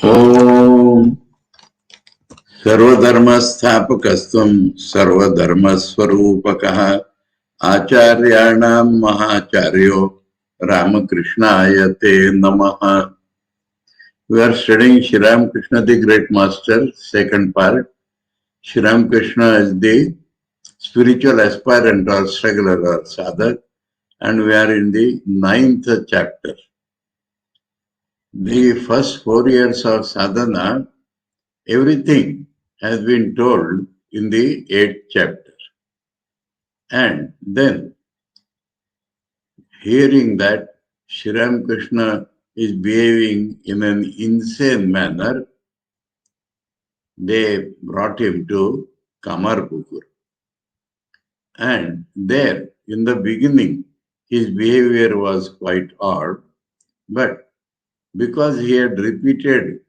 Om Sarvadharmasthapakastvam Sarvadharmaswarupakaha Acharyanam Mahacharyo Ramakrishna Te Namaha. We are studying Sri Ramakrishna, the Great Master, second part. Sri Ramakrishna is the spiritual aspirant or struggler or sadhak, and we are in the 9th chapter. The first 4 years of sadhana, everything has been told in the 8th chapter. And then, hearing that Sri Ramakrishna is behaving in an insane manner, they brought him to Kamarpukur. And there, in the beginning, his behavior was quite odd, but because he had repeated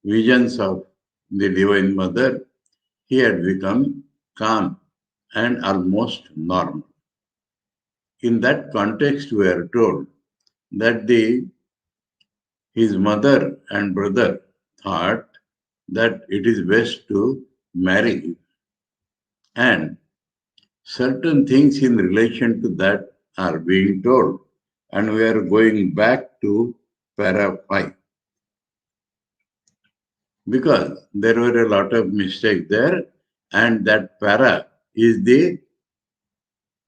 visions of the Divine Mother, he had become calm and almost normal. In that context, we are told that his mother and brother thought that it is best to marry him. And certain things in relation to that are being told. And we are going back to para 5. Because there were a lot of mistakes there, and that para is the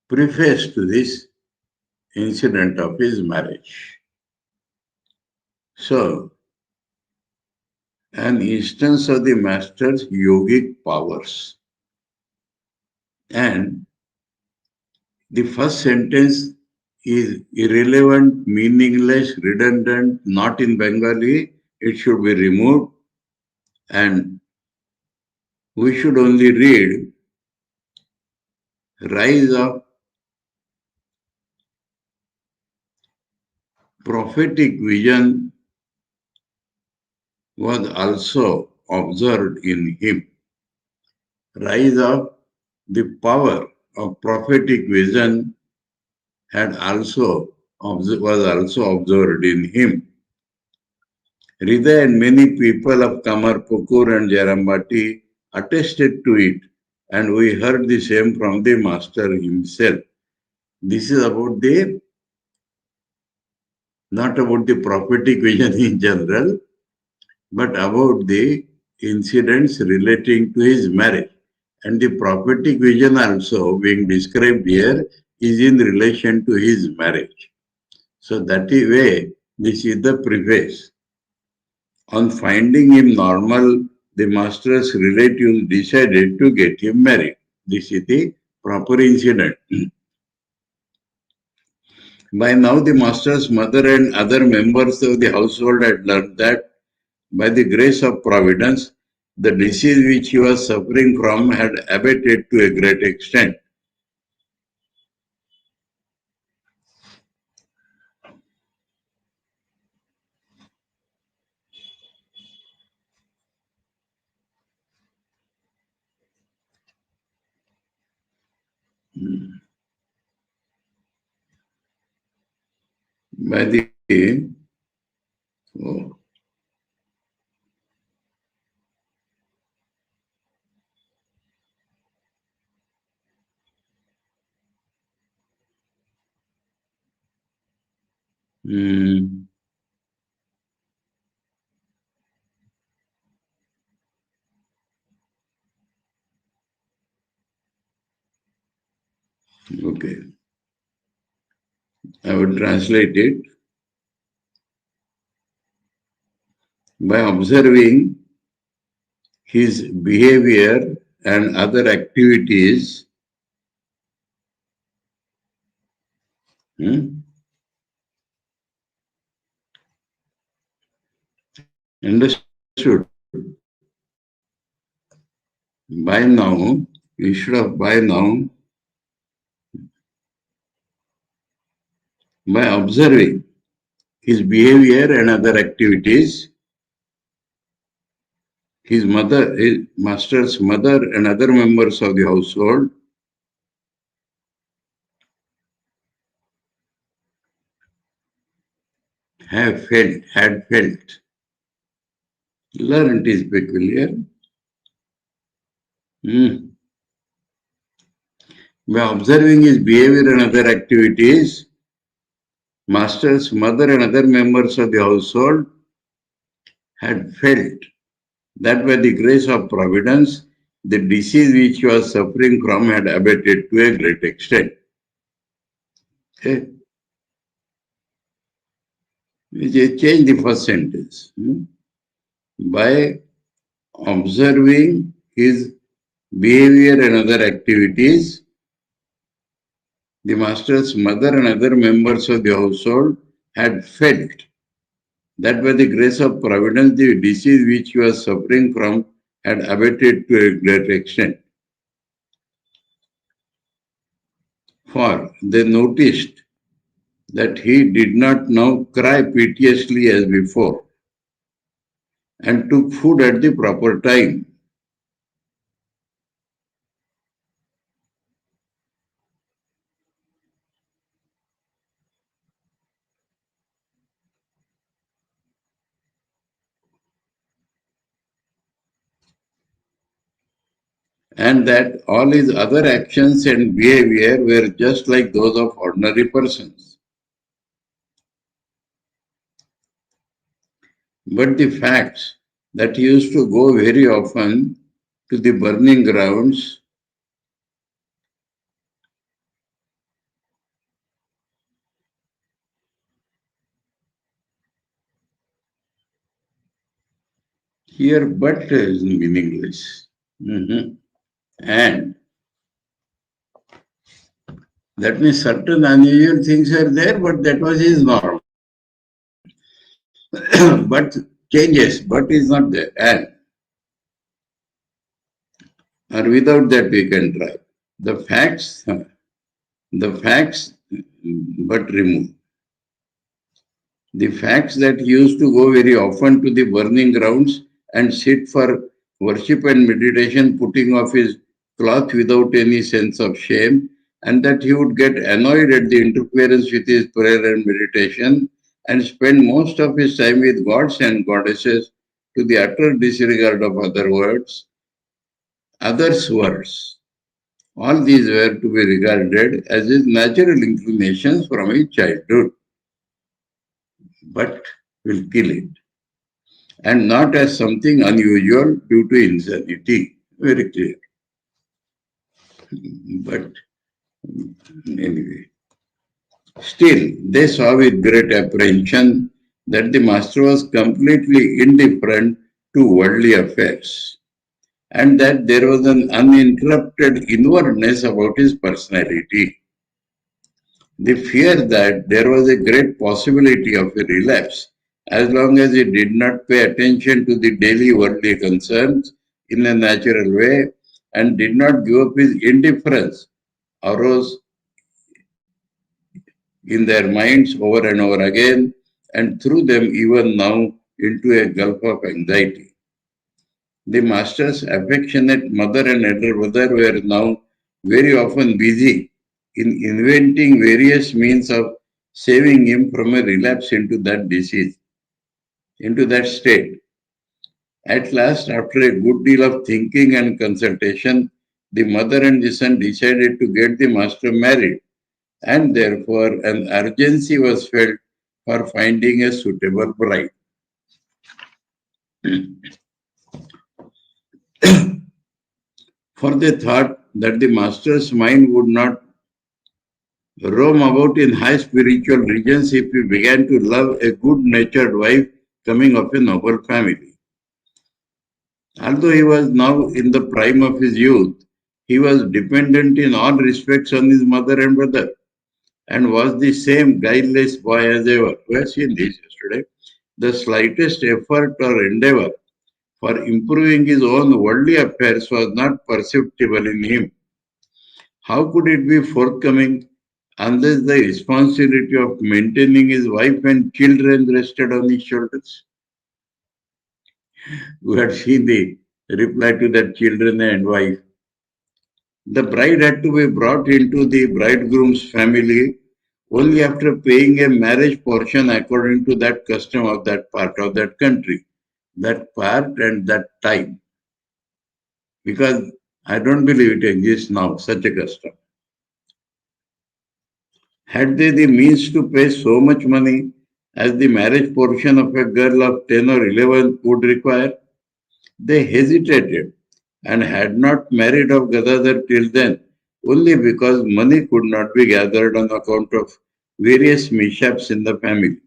preface to this incident of his marriage. So, an instance of the master's yogic powers. And the first sentence is irrelevant, meaningless, redundant, not in Bengali. It should be removed. And we should only read rise of prophetic vision was also observed in him. Rise of the power of prophetic vision was also observed in him. Hriday and many people of Kamarpukur and Jarambati attested to it, and we heard the same from the master himself. This is about not about the prophetic vision in general, but about the incidents relating to his marriage. And the prophetic vision also being described here is in relation to his marriage. So that is way, this is the preface. On finding him normal, the master's relatives decided to get him married. This is the proper incident. By now, the master's mother and other members of the household had learned that by the grace of Providence, the disease which he was suffering from had abated to a great extent. By the Mm, okay, I would translate it. By observing his behavior and other activities, hmm, understood. By now, instead of by now, by observing his behavior and other activities, his mother, his master's mother, and other members of the household had felt, learned is peculiar. Hmm. By observing his behavior and other activities, master's mother and other members of the household had felt that by the grace of providence, the disease which he was suffering from had abated to a great extent. Okay? We change the first sentence. By observing his behavior and other activities, the master's mother and other members of the household had felt that by the grace of providence, the disease which he was suffering from had abated to a great extent. For they noticed that he did not now cry piteously as before and took food at the proper time. And that all his other actions and behavior were just like those of ordinary persons. But the facts that he used to go very often to the burning grounds, here but is meaningless. And that means certain unusual things are there, but that was his norm. But changes, but is not there. And or without that we can try. The facts, but remove. The facts that he used to go very often to the burning grounds and sit for worship and meditation, putting off his cloth without any sense of shame, and that he would get annoyed at the interference with his prayer and meditation and spend most of his time with gods and goddesses to the utter disregard of others' words. All these were to be regarded as his natural inclinations from his childhood, but will kill it, and not as something unusual due to insanity. Very clear. But anyway, still, they saw with great apprehension that the master was completely indifferent to worldly affairs, and that there was an uninterrupted inwardness about his personality. The fear that there was a great possibility of a relapse as long as he did not pay attention to the daily worldly concerns in a natural way and did not give up his indifference arose in their minds over and over again and threw them even now into a gulf of anxiety. The master's affectionate mother and elder brother were now very often busy in inventing various means of saving him from a relapse into that disease, into that state. At last, after a good deal of thinking and consultation, the mother and the son decided to get the master married, and therefore an urgency was felt for finding a suitable bride. For they thought that the master's mind would not roam about in high spiritual regions if he began to love a good-natured wife coming of a noble family. Although he was now in the prime of his youth, he was dependent in all respects on his mother and brother, and was the same guileless boy as ever. We have seen this yesterday. The slightest effort or endeavor for improving his own worldly affairs was not perceptible in him. How could it be forthcoming unless the responsibility of maintaining his wife and children rested on his shoulders? We had seen the reply to that children and wife. The bride had to be brought into the bridegroom's family only after paying a marriage portion according to that custom of that part of that country, that part and that time. Because I don't believe it exists now, such a custom. Had they the means to pay so much money as the marriage portion of a girl of 10 or 11 would require, they hesitated and had not married of Gadadhar till then, only because money could not be gathered on account of various mishaps in the family.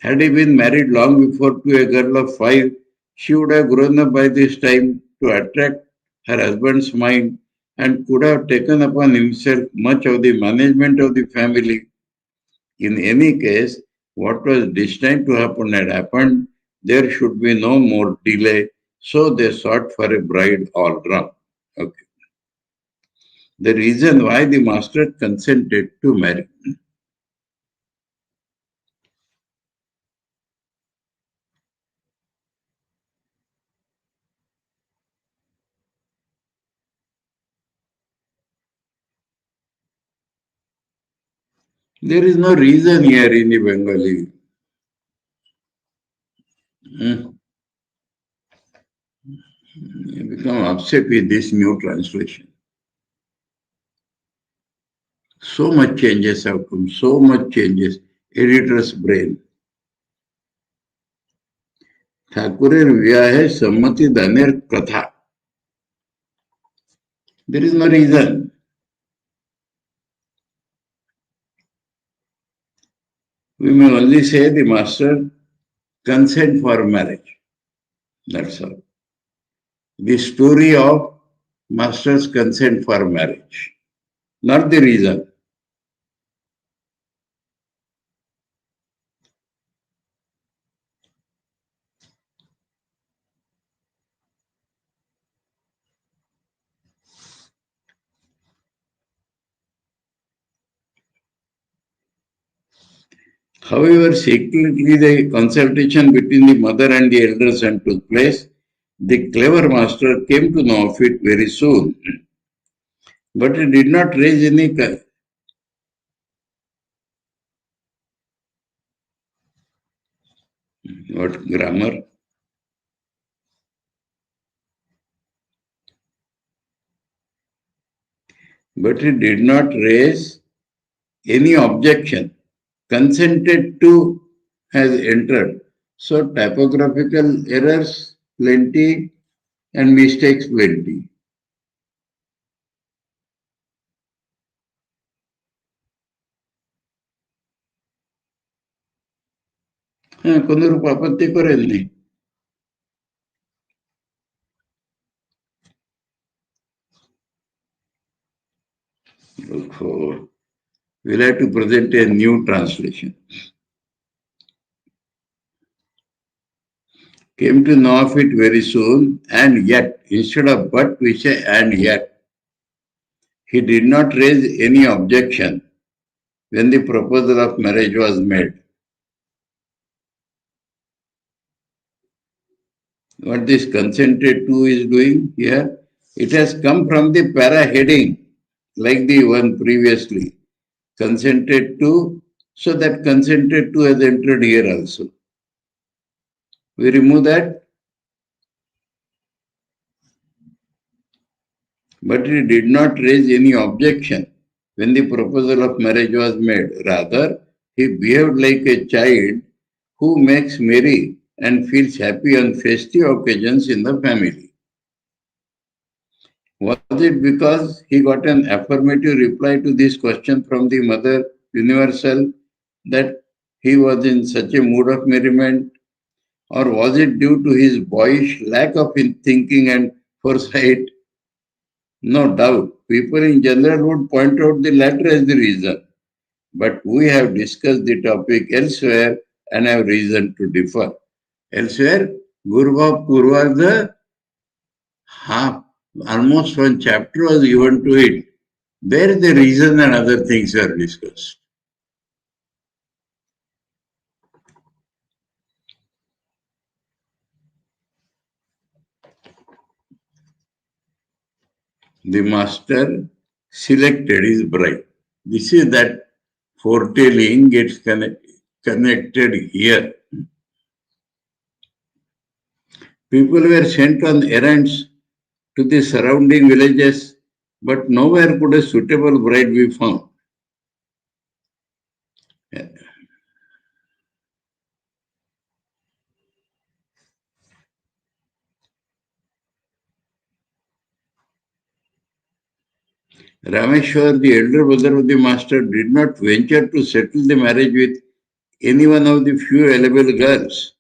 Had he been married long before to a girl of 5, she would have grown up by this time to attract her husband's mind and could have taken upon himself much of the management of the family. In any case, what was destined to happen had happened. There should be no more delay, so they sought for a bride all round. Okay. The reason why the master consented to marry. There is no reason here in the Bengali. You become upset with this new translation. So much changes have come, so much changes. Editor's brain. ঠাকুরের বিবাহে সম্মতি দানের কথা. There is no reason. We may only say the master consent for marriage. That's all. The story of master's consent for marriage, not the reason. However, secretly the consultation between the mother and the elder son took place. The clever master came to know of it very soon, but he did not raise any. What grammar? But he did not raise any objection. Consented to has entered. So typographical errors plenty and mistakes plenty. কোনো রূপ আপত্তি করেননি. We'll have to present a new translation. Came to know of it very soon, and yet, instead of but, we say and yet. He did not raise any objection when the proposal of marriage was made. What this consented to is doing here, it has come from the para heading, like the one previously. Consented to, so that consented to has entered here also. We remove that. But he did not raise any objection when the proposal of marriage was made. Rather, he behaved like a child who makes merry and feels happy on festive occasions in the family. Was it because he got an affirmative reply to this question from the Mother Universal that he was in such a mood of merriment? Or was it due to his boyish lack of thinking and foresight? No doubt, people in general would point out the latter as the reason. But we have discussed the topic elsewhere and have reason to differ. Elsewhere, Gurva Purvarga, half, almost one chapter was given to it. There the reason and other things are discussed. The master selected his bride. This is that foretelling gets connected here. People were sent on errands to the surrounding villages, but nowhere could a suitable bride be found. Rameshwar, the elder brother of the master, did not venture to settle the marriage with any one of the few available girls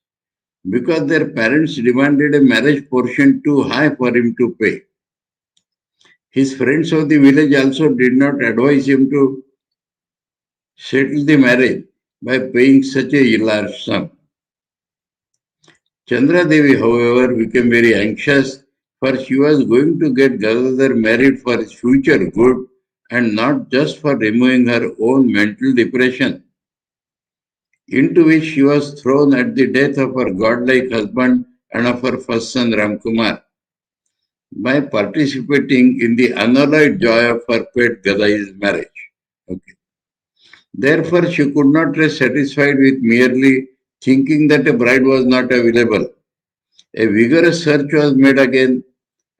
because their parents demanded a marriage portion too high for him to pay. His friends of the village also did not advise him to settle the marriage by paying such a large sum. Chandra Devi, however, became very anxious, for she was going to get Gadadhar married for his future good and not just for removing her own mental depression, into which she was thrown at the death of her godlike husband and of her first son Ramkumar, by participating in the unalloyed joy of her pet Gadai's marriage. Okay. Therefore, she could not rest satisfied with merely thinking that a bride was not available. A vigorous search was made again.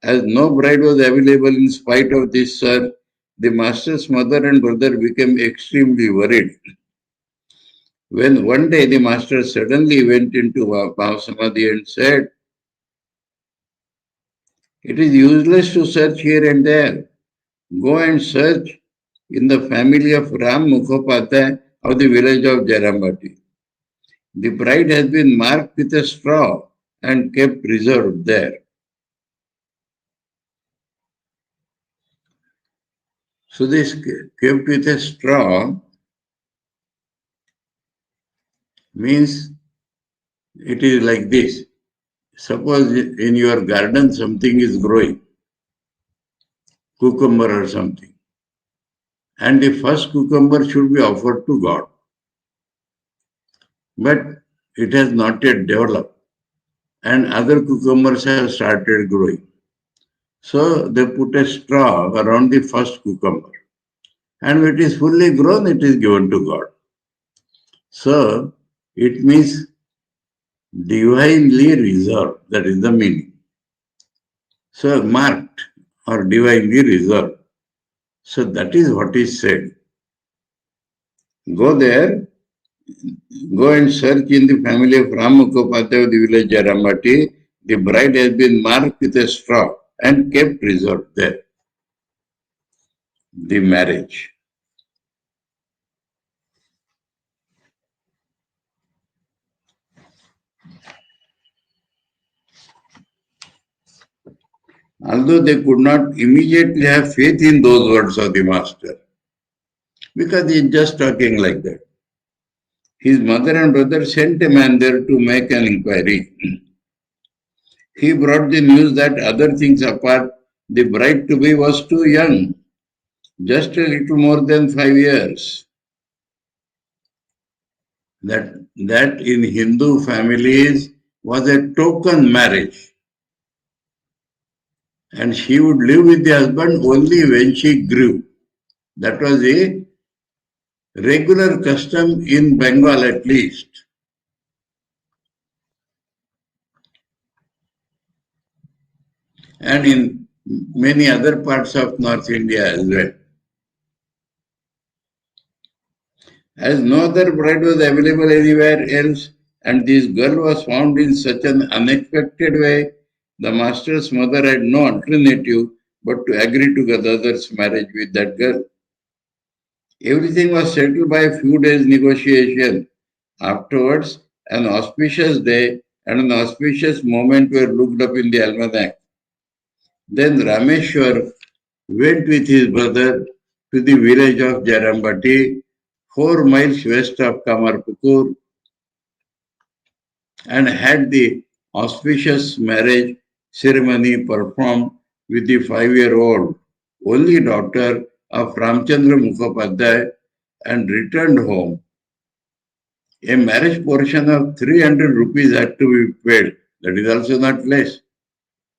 As no bride was available in spite of this search, the master's mother and brother became extremely worried. When one day the master suddenly went into Bhavasamadhi and said, "It is useless to search here and there. Go and search in the family of Ram Mukhopadhyay of the village of Jairambati. The bride has been marked with a straw and kept reserved there." So this kept with a straw means it is like this. Suppose in your garden something is growing, cucumber or something, and the first cucumber should be offered to God. But it has not yet developed, and other cucumbers have started growing. So they put a straw around the first cucumber, and when it is fully grown, it is given to God. So it means divinely reserved, that is the meaning. So marked or divinely reserved. So that is what is said. Go there, go and search in the family of Ramukhopadhyay of the village Jaramati. The bride has been marked with a straw and kept reserved there. The marriage. Although they could not immediately have faith in those words of the master, because he is just talking like that. His mother and brother sent a man there to make an inquiry. He brought the news that, other things apart, the bride to be was too young, just a little more than 5 years. That in Hindu families was a token marriage. And she would live with the husband only when she grew. That was a regular custom in Bengal at least. And in many other parts of North India as well. As no other bride was available anywhere else, and this girl was found in such an unexpected way, the master's mother had no alternative but to agree to Gadadhar's marriage with that girl. Everything was settled by a few days' negotiation. Afterwards, an auspicious day and an auspicious moment were looked up in the almanac. Then Rameshwar went with his brother to the village of Jarambati, 4 miles west of Kamarpukur, and had the auspicious marriage ceremony performed with the 5-year-old only daughter of Ramchandra Mukhopadhyay and returned home. A marriage portion of 300 rupees had to be paid. That is also not less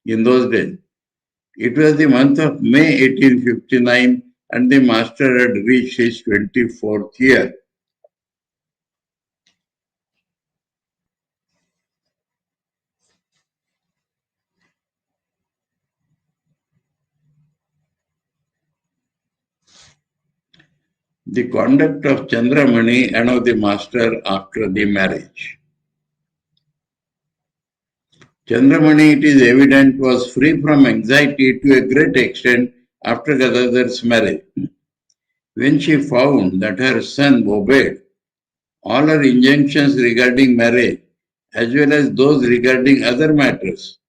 in those days. It was the month of May 1859 and the master had reached his 24th year. The conduct of Chandramani and of the master after the marriage. Chandramani, it is evident, was free from anxiety to a great extent after Gadadhar's marriage. When she found that her son obeyed all her injunctions regarding marriage, as well as those regarding other matters,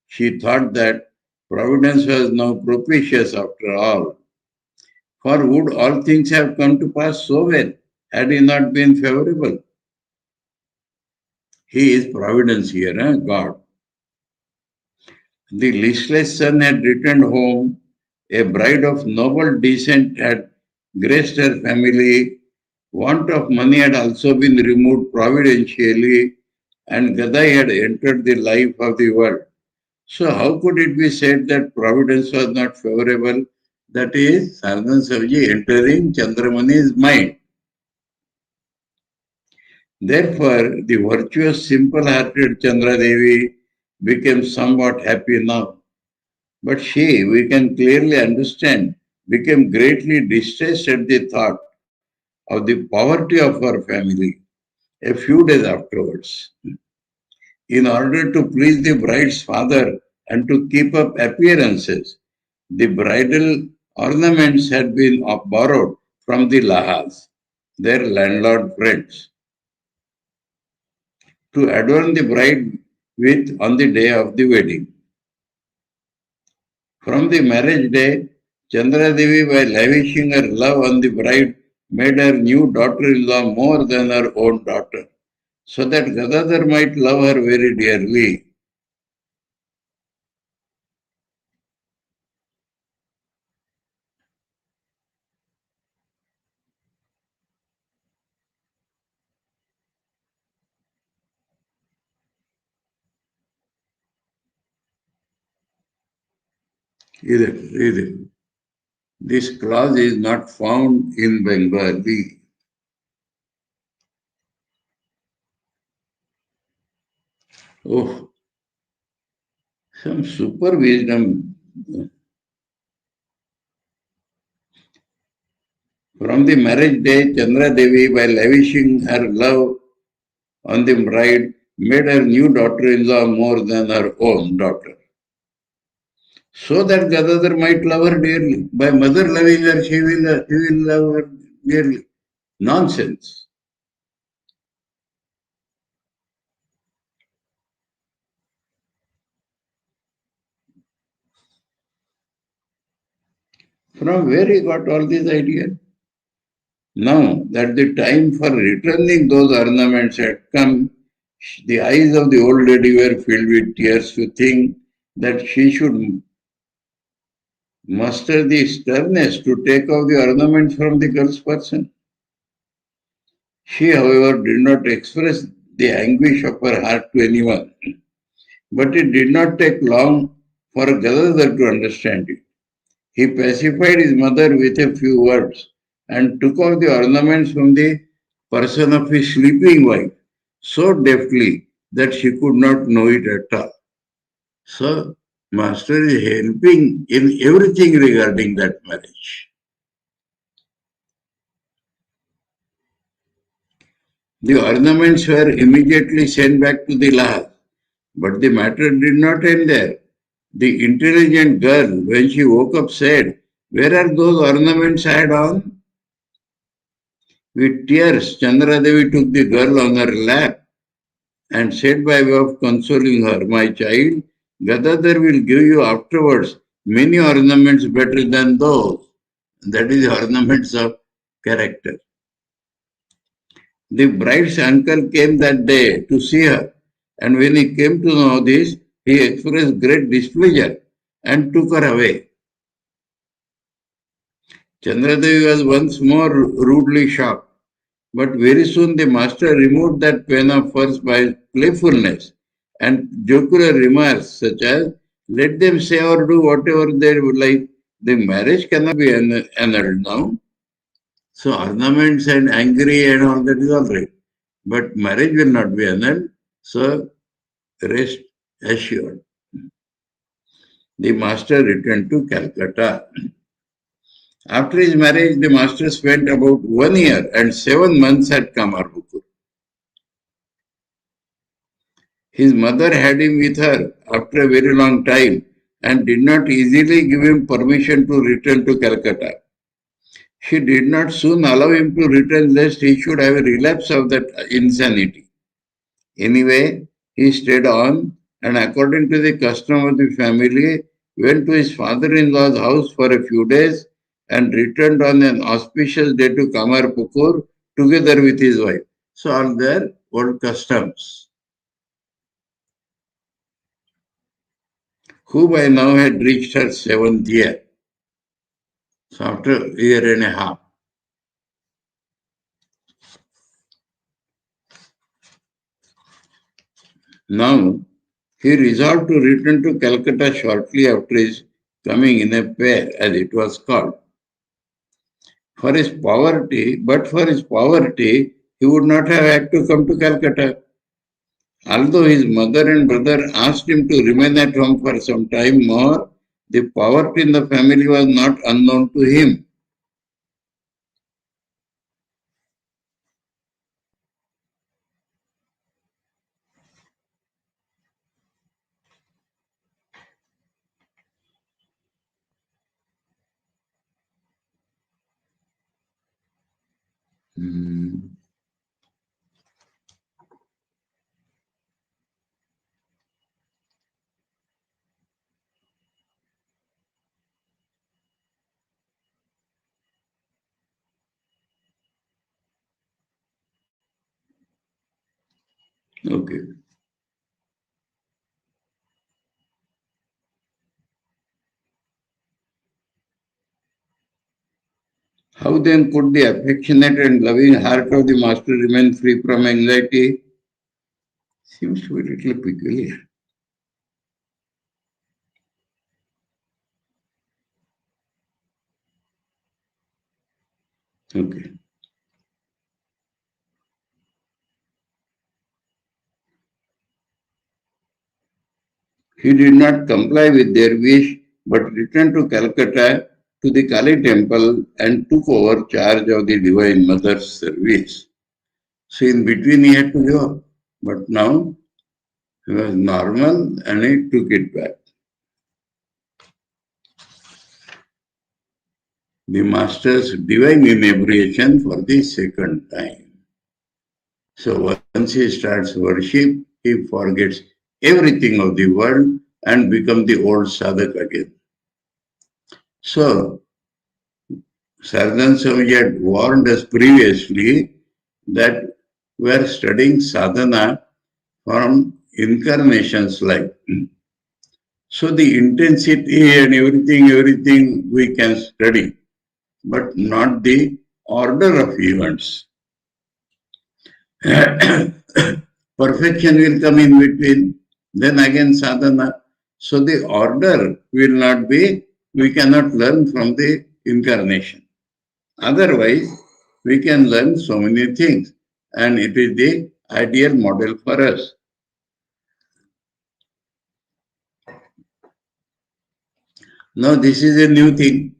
she thought that Providence was now propitious after all. For would all things have come to pass so well had he not been favorable? He is Providence here, God. The listless son had returned home. A bride of noble descent had graced her family. Want of money had also been removed providentially, and Gadai had entered the life of the world. So, how could it be said that Providence was not favorable? That is, Saradan Savji entering Chandramani's mind. Therefore, the virtuous, simple hearted Chandra Devi became somewhat happy now. But she, we can clearly understand, became greatly distressed at the thought of the poverty of her family a few days afterwards. In order to please the bride's father and to keep up appearances, the bridal ornaments had been borrowed from the Lahas, their landlord friends, to adorn the bride with on the day of the wedding. From the marriage day, Chandra Devi, by lavishing her love on the bride, made her new daughter-in-law more than her own daughter, so that Gadadhar might love her very dearly. Either. This clause is not found in Bengali. Oh, some super wisdom. From the marriage day, Chandra Devi, by lavishing her love on the bride, made her new daughter-in-law more than her own daughter. So that Gadadhar might love her dearly. By mother loving her, he will love her dearly. Nonsense. From where he got all these ideas? Now that the time for returning those ornaments had come, the eyes of the old lady were filled with tears to think that she should muster the sternness to take off the ornaments from the girl's person. She, however, did not express the anguish of her heart to anyone. But it did not take long for Gadadhar to understand it. He pacified his mother with a few words and took off the ornaments from the person of his sleeping wife so deftly that she could not know it at all. So, Master is helping in everything regarding that marriage. The ornaments were immediately sent back to the Lahas. But the matter did not end there. The intelligent girl, when she woke up, said, "Where are those ornaments I had on?" With tears, Chandradevi took the girl on her lap and said by way of consoling her, "My child, Gadadhar will give you afterwards many ornaments better than those." That is ornaments of character. The bride's uncle came that day to see her, and when he came to know this, he expressed great displeasure and took her away. Chandradevi was once more rudely shocked, but very soon the master removed that pain of hers by playfulness and jocular remarks such as, "Let them say or do whatever they like. The marriage cannot be annulled now." So ornaments and angry and all that is all right. But marriage will not be annulled. So rest assured. The master returned to Calcutta. After his marriage, the master spent about 1 year and 7 months at Kamarpukur. His mother had him with her after a very long time and did not easily give him permission to return to Calcutta. She did not soon allow him to return lest he should have a relapse of that insanity. Anyway, he stayed on and according to the custom of the family, went to his father-in-law's house for a few days and returned on an auspicious day to Kamarpukur together with his wife. So all their old customs, who by now had reached her 7th year. So after a year and a half. Now, he resolved to return to Calcutta shortly after his coming in a pair, as it was called. For his poverty, he would not have had to come to Calcutta. Although his mother and brother asked him to remain at home for some time more, the poverty in the family was not unknown to him. Hmm. Okay. How then could the affectionate and loving heart of the master remain free from anxiety? Seems to be a little peculiar. Okay. He did not comply with their wish but returned to Calcutta to the Kali temple and took over charge of the Divine Mother's service. So in between he had to go, but now he was normal and he took it back. The Master's divine inebriation for the second time. So once he starts worship, he forgets everything of the world and becomes the old sadhak again. So Saradananda Swami had warned us previously that we are studying sadhana from incarnations life. So the intensity and everything we can study, but not the order of events. Perfection will come in between, then again sadhana. So the order will not be, we cannot learn from the incarnation. Otherwise, we can learn so many things, and it is the ideal model for us. Now, this is a new thing.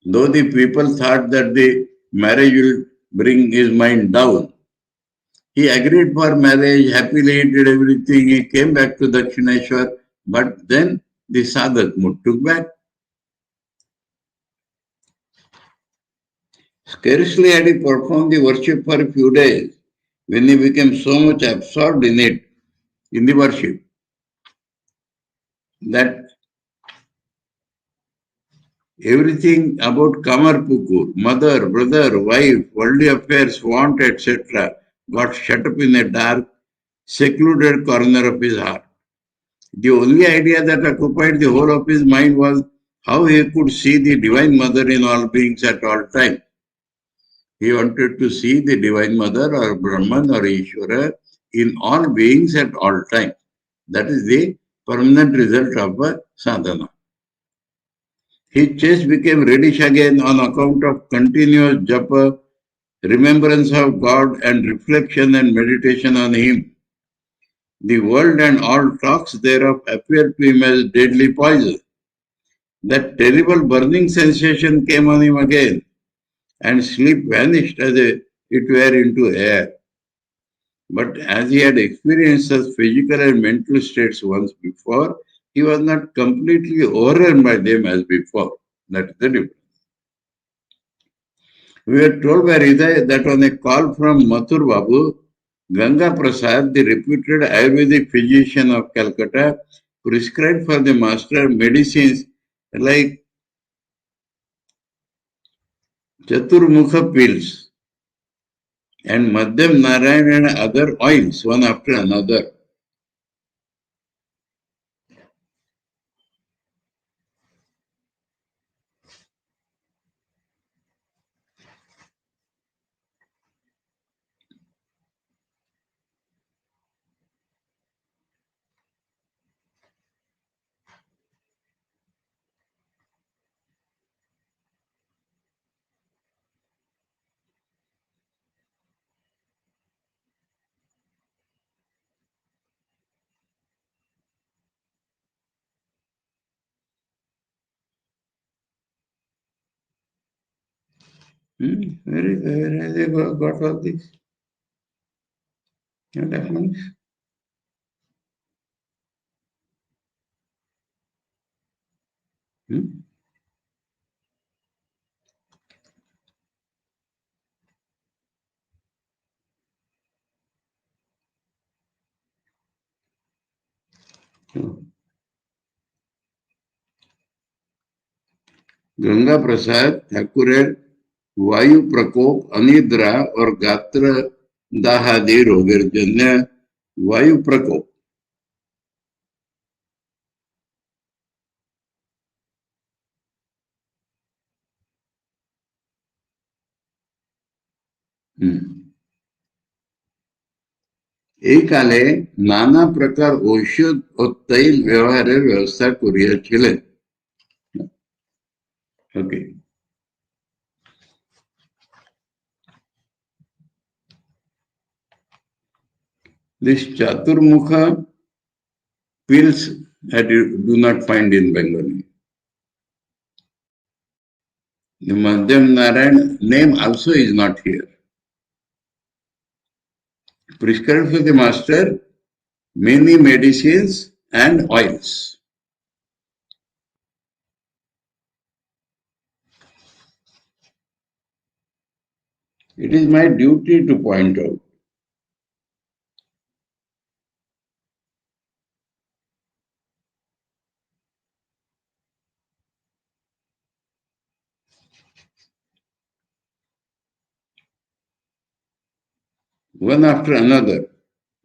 Though the people thought that the marriage will bring his mind down, He agreed for marriage, happily did everything. He came back to Dakshineshwar, but then the sadhak mood took back. Scarcely had he performed the worship for a few days when he became so much absorbed in it, in the worship, that everything about Kamarpukur, mother, brother, wife, worldly affairs, want, etc., got shut up in a dark, secluded corner of his heart. The only idea that occupied the whole of his mind was how he could see the Divine Mother in all beings at all times. He wanted to see the Divine Mother or Brahman or Ishvara in all beings at all times. That is the permanent result of a sadhana. His chest became reddish again on account of continuous japa, remembrance of God, and reflection and meditation on Him. The world and all talks thereof appeared to him as deadly poison. That terrible burning sensation came on him again, and sleep vanished as it were into air. But as he had experienced such physical and mental states once before, he was not completely overrun by them as before. That is the difference. We were told by Hriday that on a call from Mathur Babu, Ganga Prasad, the reputed Ayurvedic physician of Calcutta, prescribed for the master medicines like Chaturmukha pills and Madhyam Narayana and other oils, one after another. Where have they got all this? What happens? Hmm? Oh. Ganga Prasad ठाकुरेर वायु प्रकोप अनिद्रा और गात्र दाहादि रोगेर जन्य वायु प्रकोप এই কালে নানা প্রকার ঔষধ ও তৈল ব্যবহারের ব্যবস্থা করিয়াছিলেন ওকে This Chaturmukha pills that you do not find in Bengali. The Madhyam Narayan name also is not here. Prescribed for the master many medicines and oils. It is my duty to point out. One after another,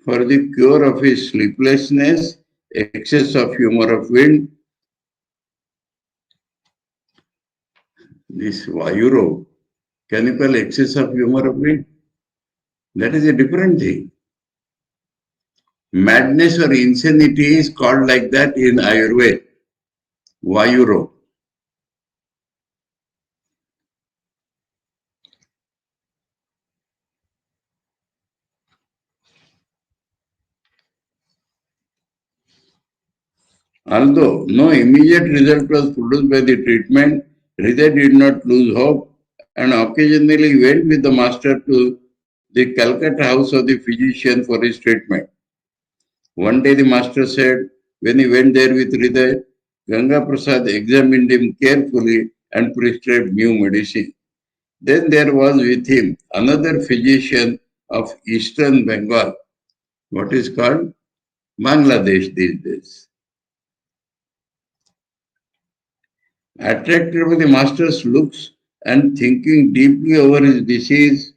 for the cure of his sleeplessness, excess of humor of wind, this Vayuro, can you call excess of humor of wind? That is a different thing. Madness or insanity is called like that in Ayurveda, Vayuro. Although no immediate result was produced by the treatment, Hriday did not lose hope and occasionally went with the master to the Calcutta house of the physician for his treatment. One day the master said, when he went there with Hriday, Ganga Prasad examined him carefully and prescribed new medicine. Then there was with him another physician of Eastern Bengal, what is called Bangladesh these days. Attracted by the master's looks and thinking deeply over his disease,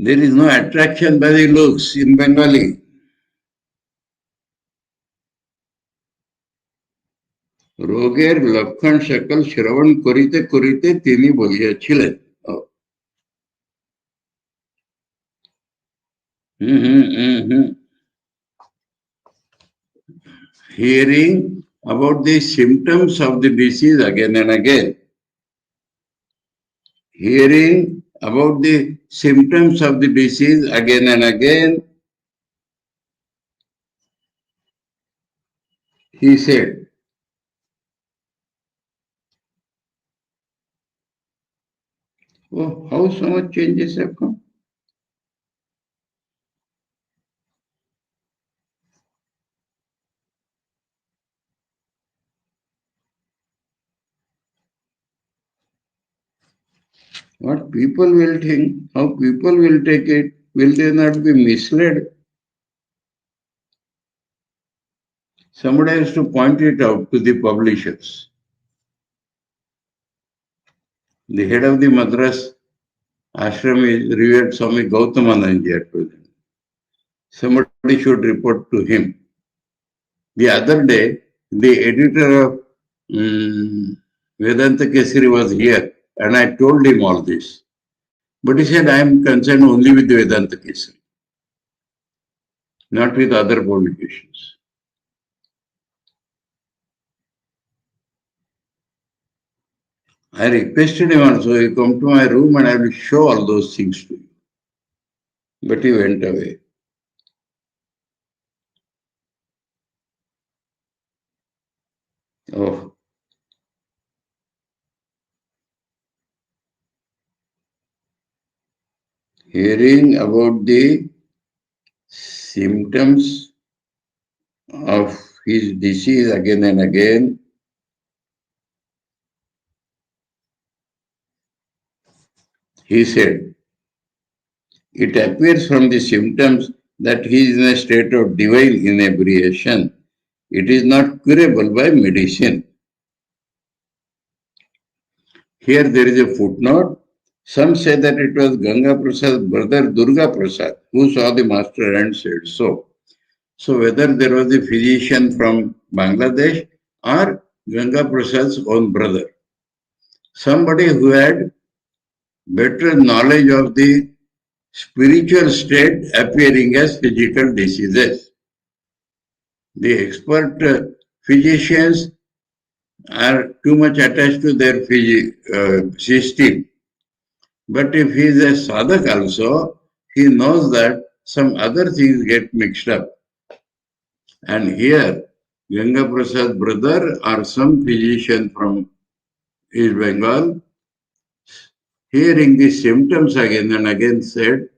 there is no attraction by the looks in Bengali. রোগের লক্ষণ সকল শ্রবণ করিতে করিতে তিনি বলিয়াছিলেন। Hearing about the symptoms of the disease again and again. Hearing about the symptoms of the disease again and again, he said, oh, how so much changes have come? What people will think, how people will take it, will they not be misled? Somebody has to point it out to the publishers. The head of the Madras ashram is revered Swami Gautamananji at present. Somebody should report to him. The other day, the editor of Vedanta Kesari was here and I told him all this. But he said, I am concerned only with Vedanta Kesari, not with other publications. I requested him also, he come to my room and I will show all those things to you. But he went away. Oh. Hearing about the symptoms of his disease again and again, he said, it appears from the symptoms that he is in a state of divine inebriation. It is not curable by medicine. Here there is a footnote. Some say that it was Ganga Prasad's brother Durga Prasad who saw the master and said so. So whether there was a physician from Bangladesh or Ganga Prasad's own brother, somebody who had better knowledge of the spiritual state appearing as physical diseases. The expert physicians are too much attached to their system. But if he is a sadhak also, he knows that some other things get mixed up. And here, Ganga Prasad's brother or some physician from East Bengal, hearing the symptoms again and again said,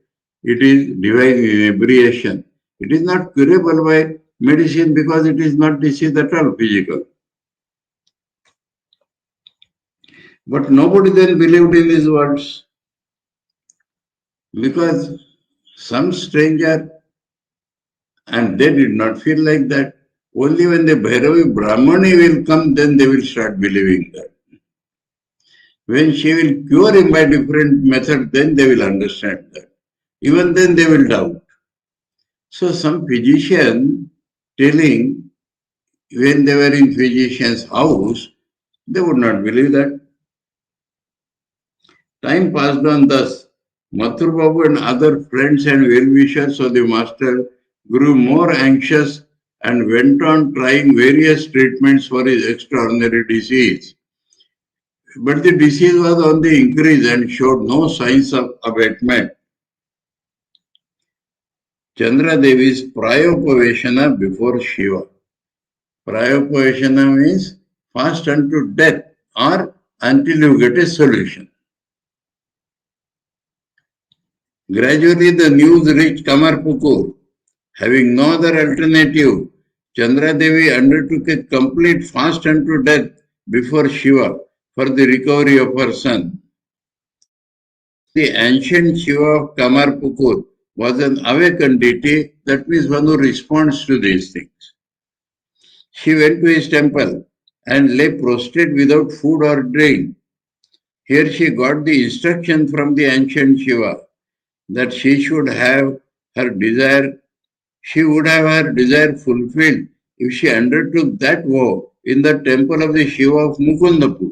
it is divine inebriation. It is not curable by medicine because it is not disease at all physical. But nobody then believed in his words. Because some stranger, and they did not feel like that. Only when the Bhairavi Brahmani will come, then they will start believing that. When she will cure him by different methods, then they will understand that. Even then they will doubt. So some physician telling when they were in physician's house, they would not believe that. Time passed on thus. Mathur Babu and other friends and well-wishers of the master grew more anxious and went on trying various treatments for his extraordinary disease. But the disease was on the increase and showed no signs of abatement. Chandra Devi's Prayopaveshana before Shiva. Prayopaveshana means fast unto death or until you get a solution. Gradually the news reached Kamarpukur. Having no other alternative, Chandra Devi undertook a complete fast unto death before Shiva for the recovery of her son. Since the ancient Shiva of Kamarpukur was an awakened deity, that means one who responds to these things. She went to his temple and lay prostrate without food or drink. Here she got the instruction from the ancient Shiva that she would have her desire fulfilled if she undertook that vow in the temple of the Shiva of Mukundapur,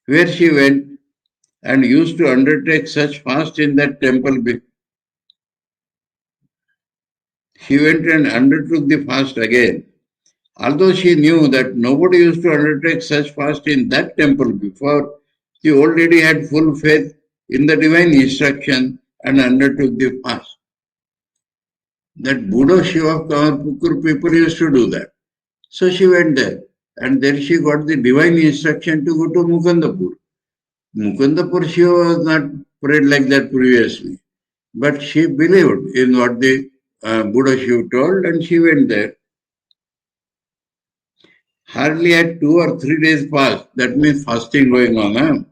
where she went and used to undertake such fast in that temple. She went and undertook the fast again. Although she knew that nobody used to undertake such fast in that temple before, she already had full faith in the divine instruction and undertook the fast. That Buddha Shiva of Kamarpukur people used to do that. So she went there and there she got the divine instruction to go to Mukundapur. Mukundapur Shiva was not prayed like that previously, but she believed in what the Buddha Shiva told and she went there. Hardly had 2 or 3 days passed, that means fasting going on.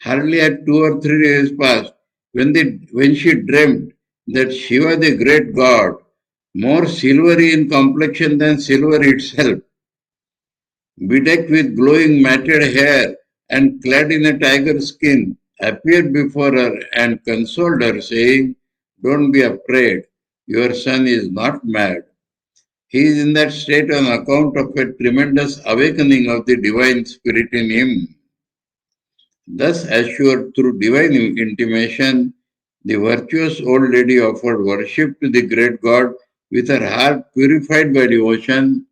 Hardly had 2 or 3 days passed when she dreamt that Shiva, the great god, more silvery in complexion than silver itself, bedecked with glowing matted hair and clad in a tiger skin, appeared before her and consoled her, saying, "Don't be afraid, your son is not mad. He is in that state on account of a tremendous awakening of the divine spirit in him." Thus assured through divine intimation, the virtuous old lady offered worship to the great God with her heart purified by devotion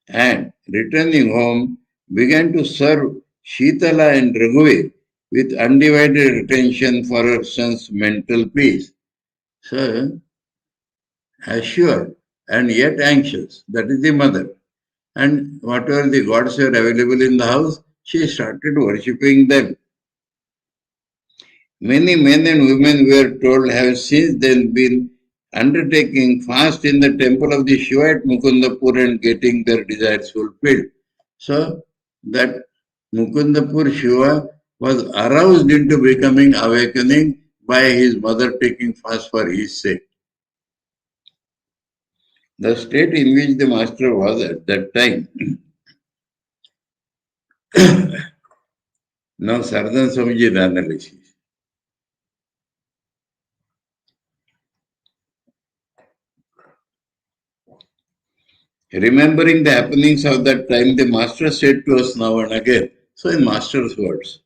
and, returning home, began to serve Shitala and Raghuveer with undivided attention for her son's mental peace. So, assured and yet anxious, that is the mother. And whatever the gods were available in the house, she started worshipping them. Many men and women, we are told, have since then been undertaking fast in the temple of the Shiva at Mukundapur and getting their desires fulfilled. So that Mukundapur Shiva was aroused into becoming awakening by his mother taking fast for his sake. The state in which the master was at that time. Now Saradananda Swamiji analysis. Remembering the happenings of that time, the master said to us now and again, so in master's words,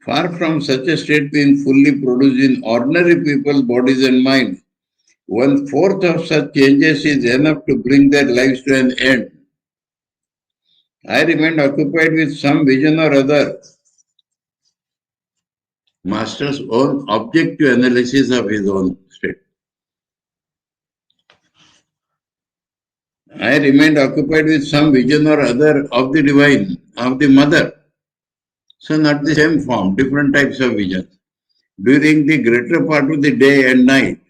far from such a state being fully produced in ordinary people's bodies and minds, 1/4 of such changes is enough to bring their lives to an end. I remained occupied with some vision or other. Master's own objective analysis of his own state. I remained occupied with some vision or other of the divine, of the mother. So not the same form, different types of visions. During the greater part of the day and night,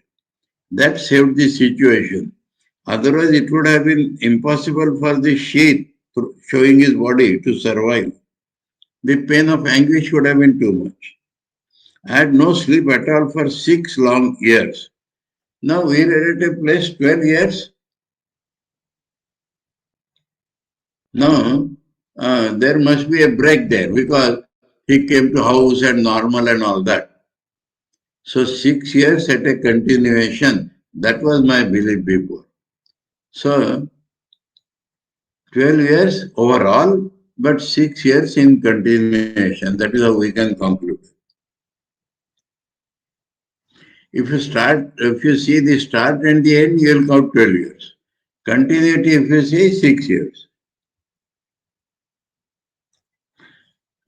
that saved the situation. Otherwise, it would have been impossible for the sheath showing his body to survive. The pain of anguish would have been too much. I had no sleep at all for 6 long years. Now we are at a place 12 years. Now there must be a break there because he came to house and normal and all that. So 6 years at a continuation, that was my belief before. So 12 years overall, but 6 years in continuation. That is how we can conclude. If you see the start and the end, you will count 12 years. Continuity, if you see, 6 years.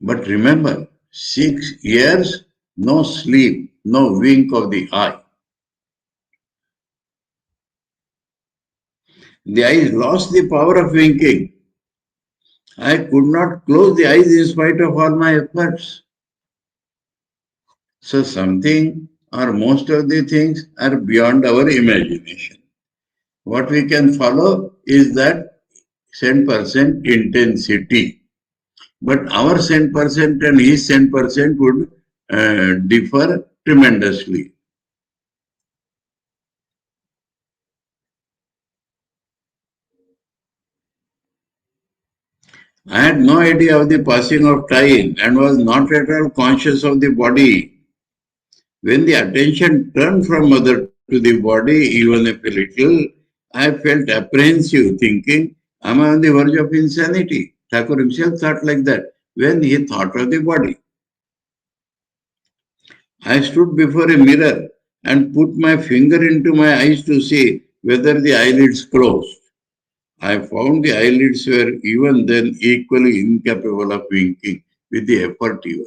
But remember, 6 years, no sleep, no wink of the eye. The eyes lost the power of winking. I could not close the eyes in spite of all my efforts. So something or most of the things are beyond our imagination. What we can follow is that 10% intensity. But our 10% and his 10% would differ tremendously. I had no idea of the passing of time and was not at all conscious of the body. When the attention turned from mother to the body, even if a little, I felt apprehensive, thinking, am I on the verge of insanity? Thakur himself thought like that when he thought of the body. I stood before a mirror and put my finger into my eyes to see whether the eyelids closed. I found the eyelids were even then equally incapable of winking with the effort even.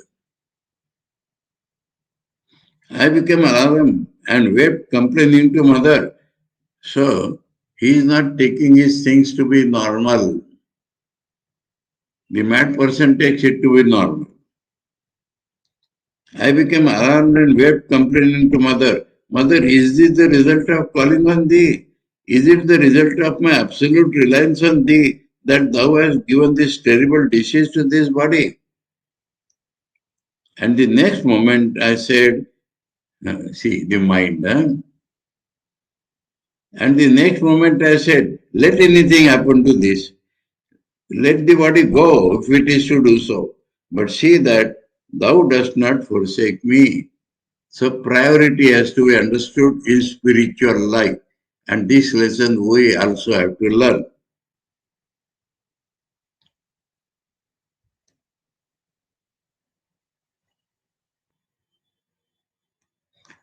I became alarmed and wept, complaining to mother. So, he is not taking his things to be normal. The mad person takes it to be normal. I became alarmed and wept, complaining to mother. Mother, is this the result of calling on thee? Is it the result of my absolute reliance on thee that thou hast given this terrible disease to this body? And the next moment I said, see, the mind, huh? And the next moment I said, let anything happen to this. Let the body go if it is to do so. But see that thou dost not forsake me. So priority has to be understood in spiritual life. And this lesson we also have to learn.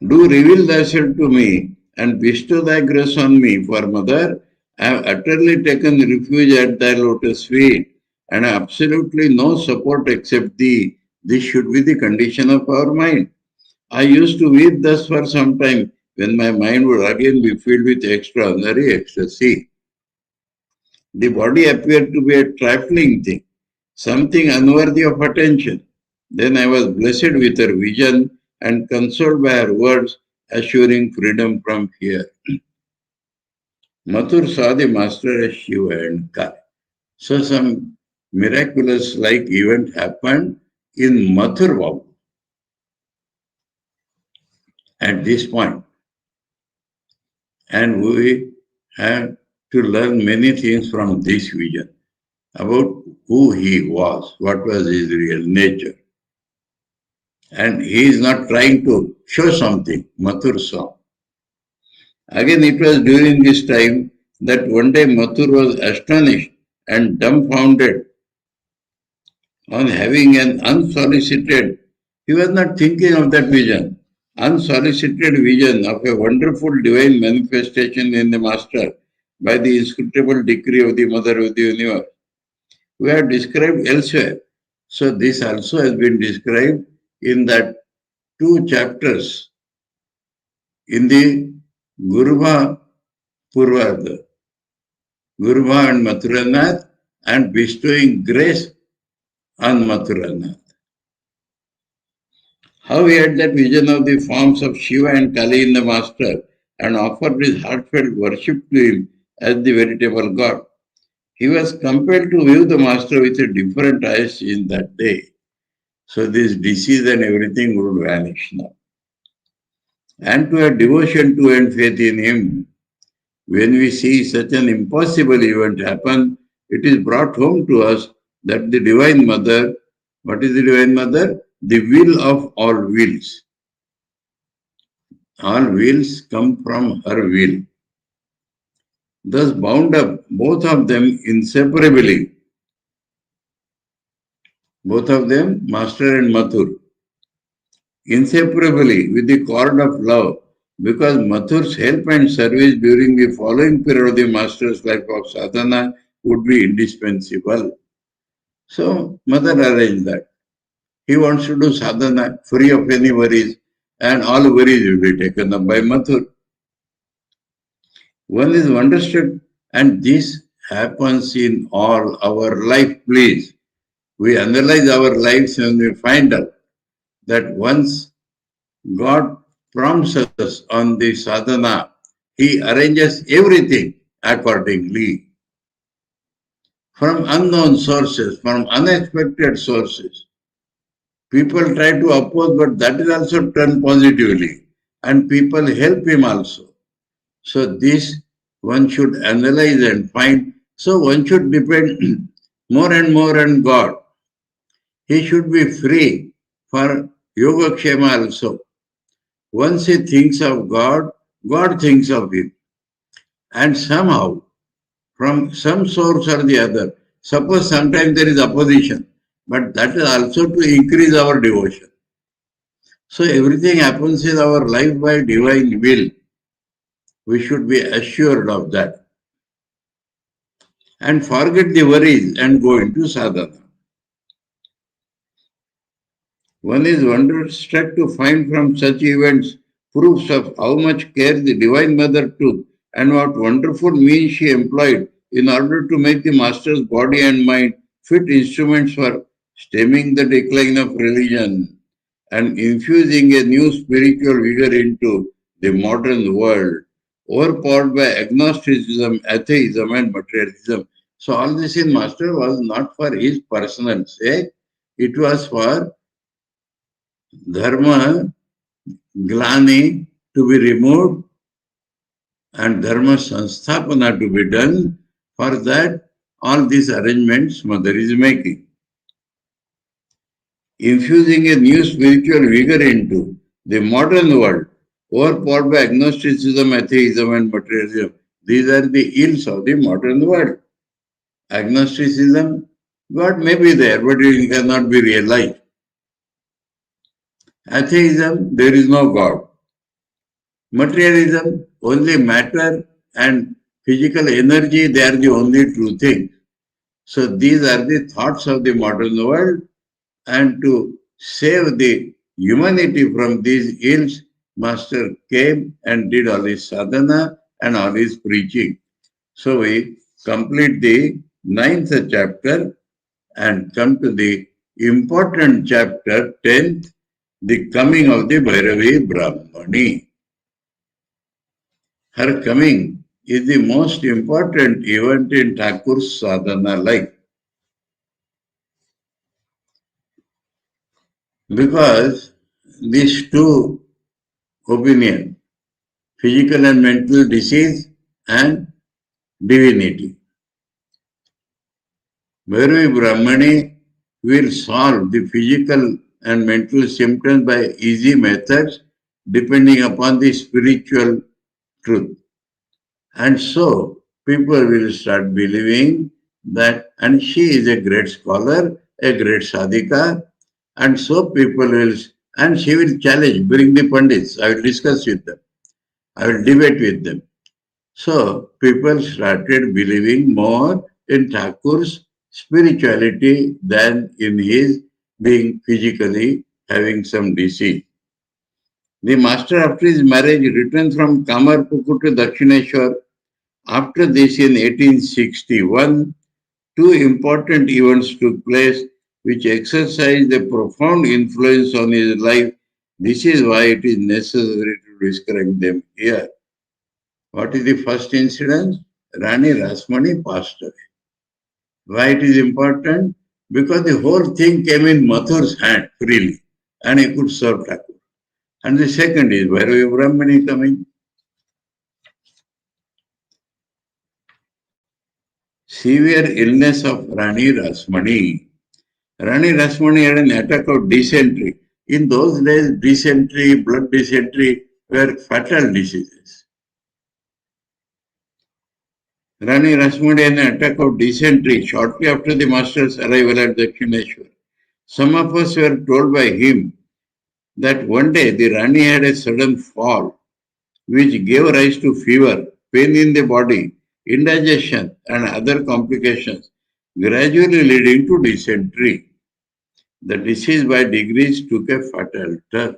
Do reveal thyself to me and bestow thy grace on me, for mother, I have utterly taken refuge at thy lotus feet, and I have absolutely no support except thee. This should be the condition of our mind. I used to weep thus for some time when my mind would again be filled with extraordinary ecstasy. The body appeared to be a trifling thing, something unworthy of attention. Then I was blessed with her vision and consoled by her words, assuring freedom from fear. Mathur saw the master as Shiva and Kali. So some miraculous like event happened in Mathur Babu at this point. And we have to learn many things from this vision about who he was, what was his real nature. And he is not trying to show something, Mathur saw. Again, it was during this time that one day Mathur was astonished and dumbfounded on having an unsolicited, he was not thinking of that vision, unsolicited vision of a wonderful divine manifestation in the Master by the inscrutable decree of the Mother of the Universe. We have described elsewhere. So this also has been described in that 2 chapters in the Gurva Purvartha, Gurva and Mathuranath, and bestowing grace on Mathuranath. How he had that vision of the forms of Shiva and Kali in the Master and offered his heartfelt worship to him as the veritable God. He was compelled to view the Master with a different eyes in that day. So this disease and everything would vanish now. And to have devotion to and faith in him, when we see such an impossible event happen, it is brought home to us that the Divine Mother, what is the Divine Mother? The will of all wills. All wills come from her will. Thus bound up, both of them inseparably, both of them, Master and Mathur, inseparably with the cord of love, because Mathur's help and service during the following period of the Master's life of sadhana would be indispensable. So, Mother arranged that. He wants to do sadhana free of any worries, and all worries will be taken up by Mathur. One is understood, and this happens in all our life, please. We analyze our lives and we find out that once God prompts us on the sadhana, He arranges everything accordingly. From unknown sources, from unexpected sources. People try to oppose, but that is also turned positively. And people help him also. So this one should analyze and find. So one should depend more and more on God. He should be free for Yogakshema also. Once he thinks of God, God thinks of him. And somehow, from some source or the other, suppose sometimes there is opposition, but that is also to increase our devotion. So everything happens in our life by divine will. We should be assured of that. And forget the worries and go into sadhana. One is wonderstruck to find from such events proofs of how much care the Divine Mother took and what wonderful means she employed in order to make the Master's body and mind fit instruments for stemming the decline of religion and infusing a new spiritual vigor into the modern world, overpowered by agnosticism, atheism, and materialism. So all this in Master was not for his personal sake, it was for dharma, glani to be removed and dharma sanstapana to be done. For that, all these arrangements Mother is making. Infusing a new spiritual vigor into the modern world, overpowered by agnosticism, atheism, and materialism. These are the ills of the modern world. Agnosticism, God may be there, but it cannot be realized. Atheism, there is no God. Materialism, only matter and physical energy, they are the only true thing. So these are the thoughts of the modern world, and to save the humanity from these ills, Master came and did all his sadhana and all his preaching. So we complete the 9th chapter and come to the important chapter 10th, the coming of the Bhairavi Brahmani. Her coming is the most important event in Thakur's sadhana life. Because these two opinions, physical and mental disease and divinity. Bhairavi Brahmani will solve the physical and mental symptoms by easy methods depending upon the spiritual truth. And so people will start believing that, and she is a great scholar, a great sadhika, and so people will, and she will challenge, bring the pandits, I will discuss with them, I will debate with them. So people started believing more in Thakur's spirituality than in his being physically having some disease. The master, after his marriage, returned from Kamarpukur to Dakshineshwar. After this, in 1861, two important events took place which exercised a profound influence on his life. This is why it is necessary to describe them here. What is the first incident? Rani Rasmani passed away. Why it is important? Because the whole thing came in Mathur's hand freely and he could serve Thakur. And the second is Bhairavi Brahmani coming. Severe illness of Rani Rasmani. Rani Rasmani had an attack of dysentery. In those days, dysentery, blood dysentery were fatal diseases. Rani Rasmani had an attack of dysentery shortly after the master's arrival at Dakshineshwar. Some of us were told by him that one day the Rani had a sudden fall, which gave rise to fever, pain in the body, indigestion, and other complications, gradually leading to dysentery. The disease by degrees took a fatal turn.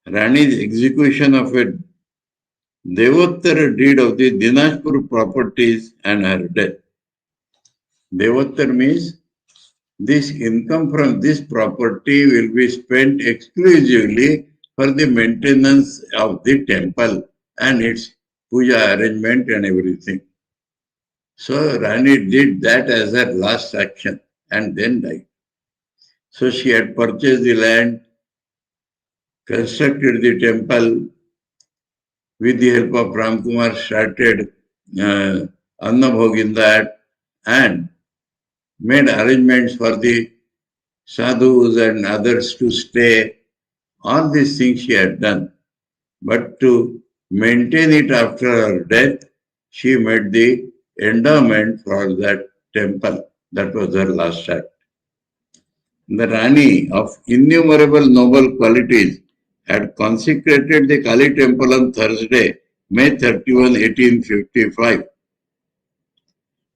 Rani's execution of a Devottara deed of the Dinajpur properties and her death. Devottara means this income from this property will be spent exclusively for the maintenance of the temple and its puja arrangement and everything. So Rani did that as her last action and then died. So she had purchased the land, constructed the temple, with the help of Ramkumar, started Annabhog in that and made arrangements for the sadhus and others to stay. All these things she had done. But to maintain it after her death, she made the endowment for that temple. That was her last act. The Rani of innumerable noble qualities had consecrated the Kali temple on Thursday, May 31, 1855.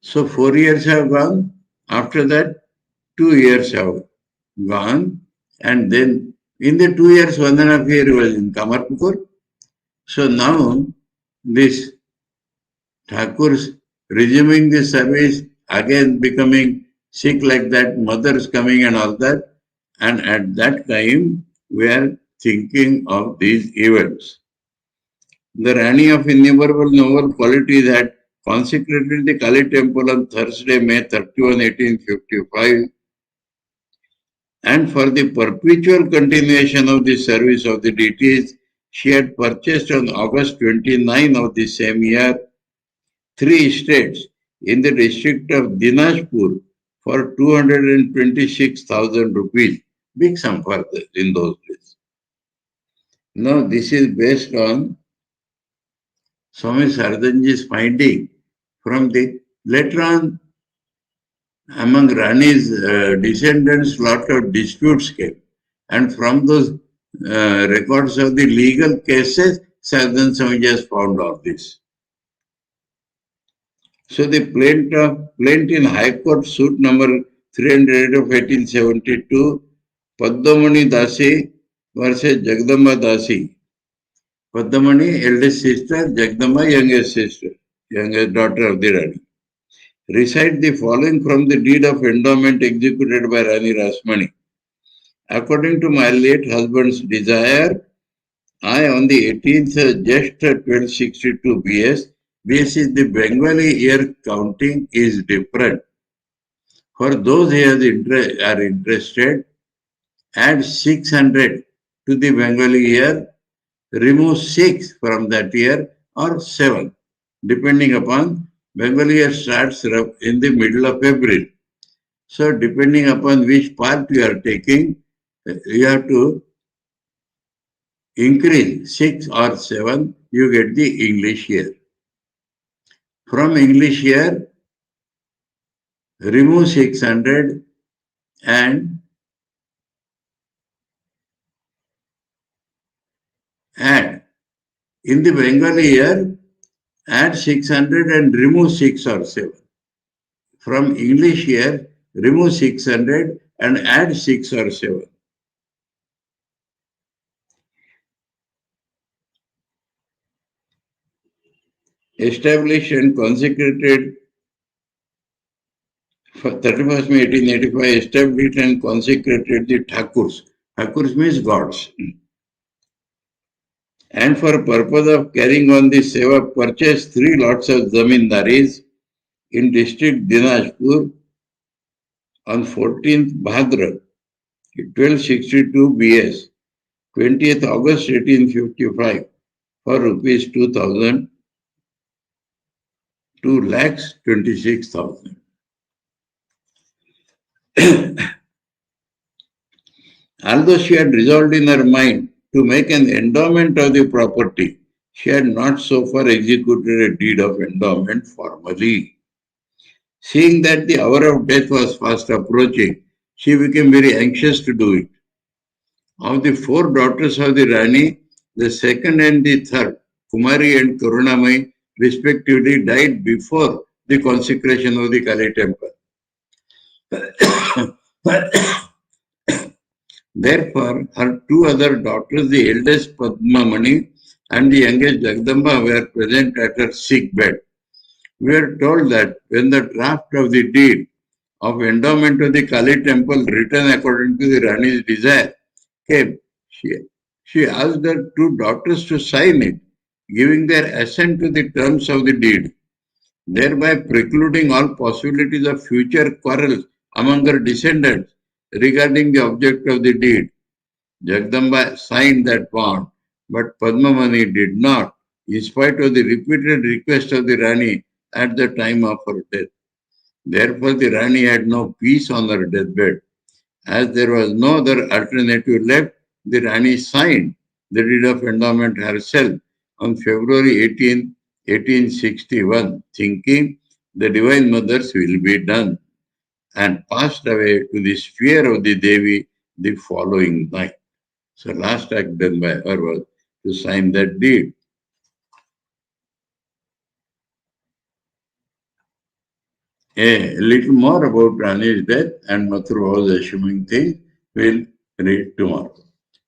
So 4 years have gone. After that, 2 years have gone. And then in the 2 years, 1.5 years was in Kamarpukur. So now this Thakur's resuming the service, again becoming sick like that, mothers coming and all that. And at that time, we are thinking of these events. The Rani of innumerable noble qualities had consecrated the Kali temple on Thursday, May 31, 1855, and for the perpetual continuation of the service of the deities, she had purchased on August 29 of the same year 3 estates in the district of Dinajpur for 226,000 rupees. Big sum for in those days. Now this is based on Swami Saradananda's finding from the later on among Rani's descendants lot of disputes came, and from those records of the legal cases Saradan Swami has found all this. So the plaint in High Court suit number 308 of 1872, Padmamani Dasi versus Jagdamba Dasi. Padmamani, eldest sister, Jagdamba, youngest sister, youngest daughter of the Rani. Recite the following from the deed of endowment executed by Rani Rasmani. According to my late husband's desire, I on the 18th just 1262 BS, BS is the Bengali year counting is different. For those who are interested, add 600 to the Bengali year, remove 6 from that year or 7, depending upon Bengali year starts in the middle of April. So depending upon which part you are taking, you have to increase 6 or 7, you get the English year. From English year, remove 600 and add. In the Bengali year, add 600 and remove 6 or 7. From English year, remove 600 and add 6 or 7. Established and consecrated for 31st May 1885, established and consecrated the Thakurs. Thakurs means gods. And for purpose of carrying on the seva, purchased 3 lots of zamindaris in district Dinajpur on 14th Bhadra, 1262 BS, 20th August 1855 for rupees 2,000, 2,26,000. Although she had resolved in her mind to make an endowment of the property, she had not so far executed a deed of endowment formally. Seeing that the hour of death was fast approaching, she became very anxious to do it. Of the 4 daughters of the Rani, the second and the third, Kumari and Karunamai, respectively died before the consecration of the Kali temple. Therefore, her two other daughters, the eldest Padmamani and the youngest Jagdamba, were present at her sick bed. We are told that when the draft of the deed of endowment of the Kali temple written according to the Rani's desire came, she asked her two daughters to sign it, giving their assent to the terms of the deed, thereby precluding all possibilities of future quarrels among her descendants regarding the object of the deed. Jagdamba signed that bond, but Padmamani did not, in spite of the repeated request of the Rani at the time of her death. Therefore, the Rani had no peace on her deathbed. As there was no other alternative left, the Rani signed the deed of endowment herself on February 18, 1861, thinking the Divine Mother's will be done, and passed away to the sphere of the Devi the following night. So last act done by her was to sign that deed. A little more about Rani's death and Mathur was assuming thing we'll read tomorrow.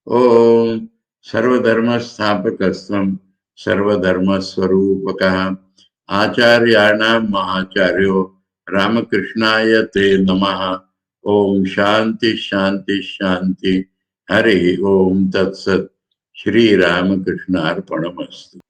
Om Sarvadharma Sthapakastam Sarvadharma Swarupakah Acharyanam Mahacharyo Ramakrishnaya Te Namaha Om Shanti Shanti Shanti Hari Om Tat Sat Sri Ramakrishna Arpanamastu.